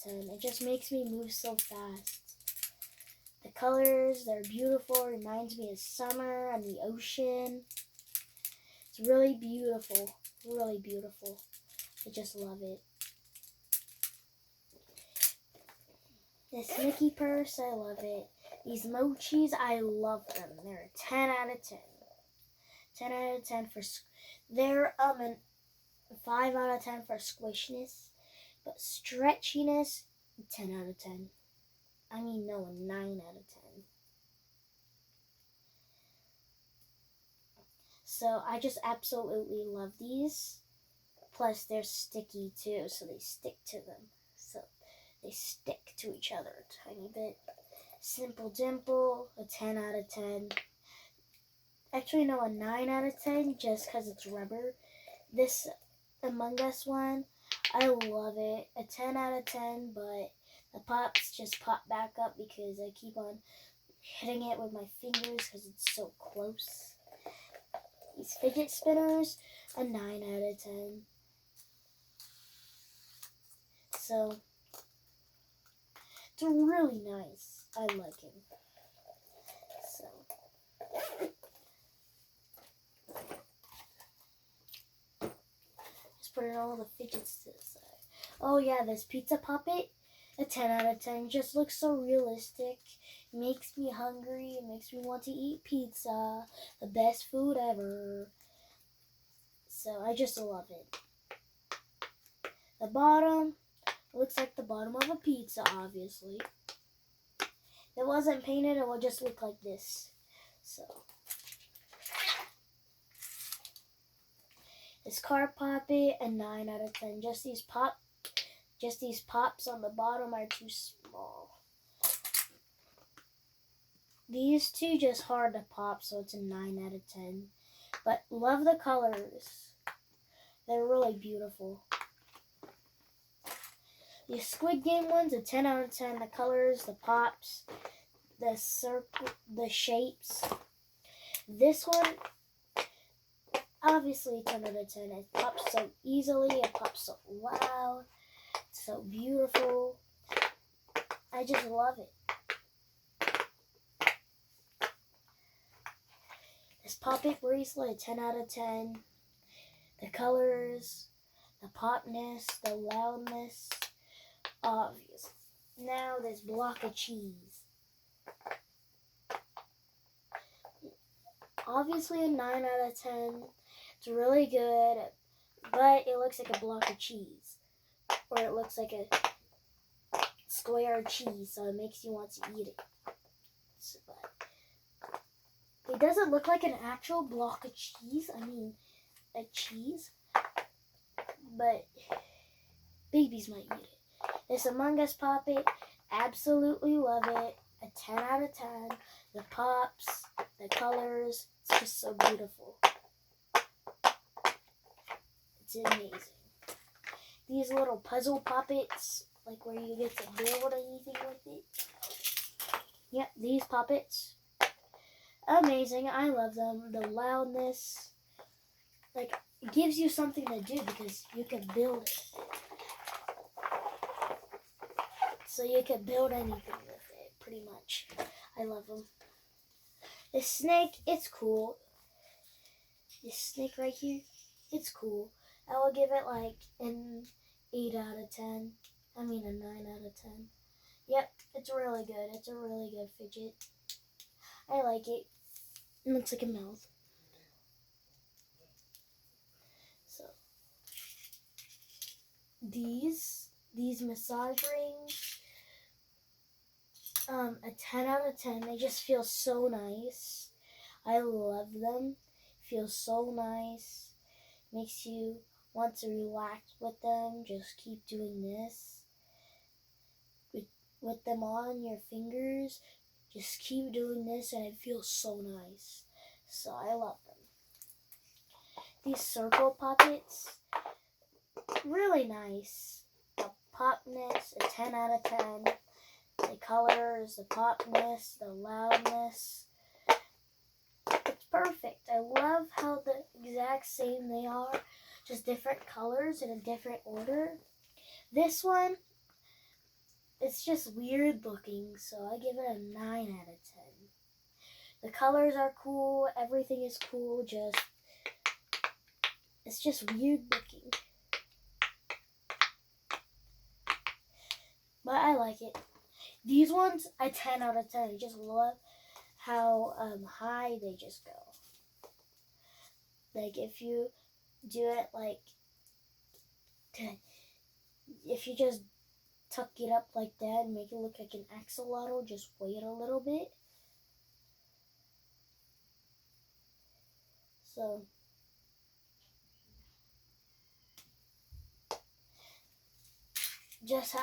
10. It just makes me move so fast. The colors, they're beautiful. Reminds me of summer and the ocean. It's really beautiful. Really beautiful. I just love it. This Mickey purse, I love it. These mochis, I love them. They're a 10 out of 10. 10 out of 10 for... They're a 5 out of 10 for squishiness. But stretchiness, 10 out of 10. I mean, no, a 9 out of 10. So I just absolutely love these. Plus, they're sticky too, so they stick to them. So they stick to each other a tiny bit. Simple Dimple, a 10 out of 10. Actually, no, a 9 out of 10 just because it's rubber. This Among Us one, I love it. A 10 out of 10, but the pops just pop back up because I keep on hitting it with my fingers because it's so close. These fidget spinners, a 9 out of 10. So, it's really nice. I like him. So, just putting all the fidgets to the side. Oh yeah, this pizza puppet, a 10 out of 10. Just looks so realistic. It makes me hungry. It makes me want to eat pizza. The best food ever. So I just love it. The bottom looks like the bottom of a pizza, obviously. If it wasn't painted, it would just look like this. So this car puppet, a 9 out of 10. Just these pops on the bottom are too small. These two just hard to pop, so it's a 9 out of 10. But love the colors. They're really beautiful. The Squid Game ones, a 10 out of 10. The colors, the pops, the circle, the shapes. This one, obviously 10 out of 10. It pops so easily. It pops so loud. It's so beautiful. I just love it. This puppet bracelet, a 10 out of 10. The colors, the popness, the loudness, obvious. Now this block of cheese. Obviously a 9 out of 10. It's really good, but it looks like a block of cheese. Or it looks like a square of cheese, so it makes you want to eat it. So, it doesn't look like an actual block of cheese. I mean, a cheese. But babies might eat it. This Among Us puppet, absolutely love it. A 10 out of 10. The pops, the colors, it's just so beautiful. It's amazing. These little puzzle puppets, like where you get to build anything with it. Yep, these puppets. Amazing. I love them. The loudness. Like, it gives you something to do because you can build it. So you can build anything with it, pretty much. I love them. This snake, it's cool. This snake right here, it's cool. I will give it like an 8 out of 10. I mean a 9 out of 10. Yep, it's really good. It's a really good fidget. I like it. It looks like a mouth. So, these massage rings, a 10 out of 10. They just feel so nice. I love them. Feel so nice. Makes you want to relax with them. Just keep doing this. With them on your fingers. Just keep doing this and it feels so nice. So I love them. These circle puppets, really nice. The popness, a 10 out of 10. The colors, the popness, the loudness. It's perfect. I love how the exact same they are, just different colors in a different order. This one, it's just weird looking, so I give it a 9 out of 10. The colors are cool, everything is cool, it's just weird looking. But I like it. These ones, a 10 out of 10. I just love how high they just go. Like if you do it like, if you just tuck it up like that and make it look like an axolotl, just wait a little bit. So,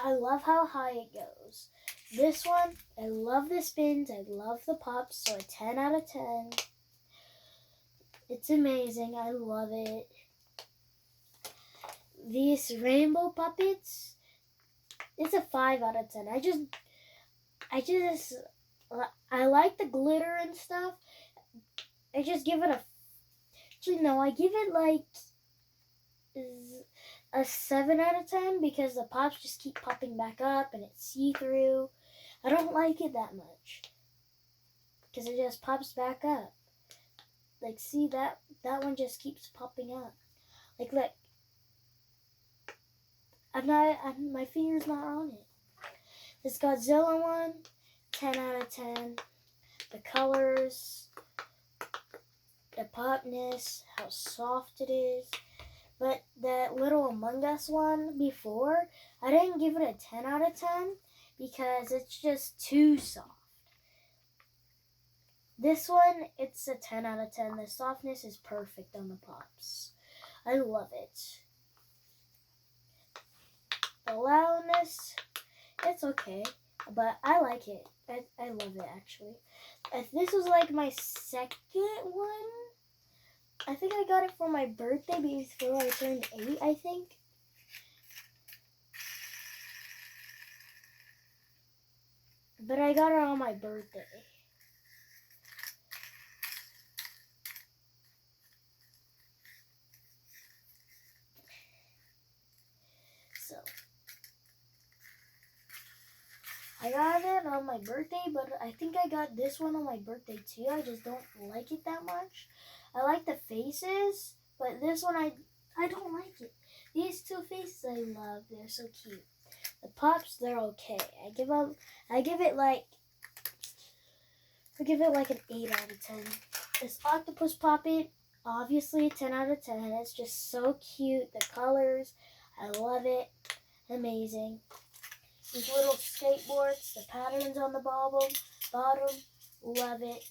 I love how high it goes. This one, I love the spins, I love the pops, so a 10 out of 10. It's amazing, I love it. These rainbow puppets, it's a 5 out of 10. I like the glitter and stuff. I just give it I give it like a 7 out of 10 because the pops just keep popping back up and it's see-through. I don't like it that much because it just pops back up. Like, see, that one just keeps popping up. Like, look. My finger's not on it. This Godzilla one, 10 out of 10. The colors, the popness, how soft it is. But that little Among Us one before, I didn't give it a 10 out of 10 because it's just too soft. This one, it's a 10 out of 10. The softness is perfect on the pops. I love it. The loudness, it's okay, but I like it. I love it, actually. This was like my second one. I think I got it for my birthday before I turned 8, I think. But I got it on my birthday. So, I got it on my birthday, but I think I got this one on my birthday too. I just don't like it that much. I like the faces, but this one I don't like it. These two faces I love. They're so cute. The pops, they're okay. I give it like an 8 out of 10. This octopus poppet, obviously 10 out of 10. It's just so cute. The colors, I love it. Amazing. These little skateboards, the patterns on the bottom, love it.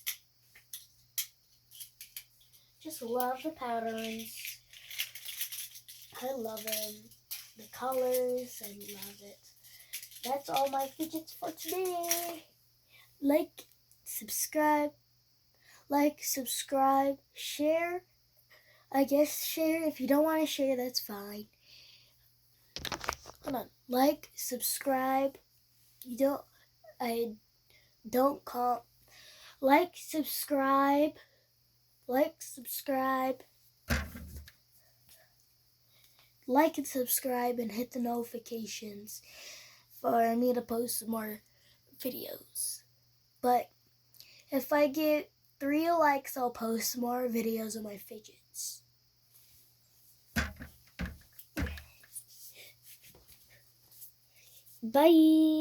Just love the patterns. I love them. The colors, I love it. That's all my fidgets for today. Like, subscribe, share. I guess share. If you don't want to share, that's fine. Hold on. Like, subscribe. Like, subscribe. Like and subscribe and hit the notifications for me to post more videos. But if I get 3 likes, I'll post more videos of my fidgets. Bye!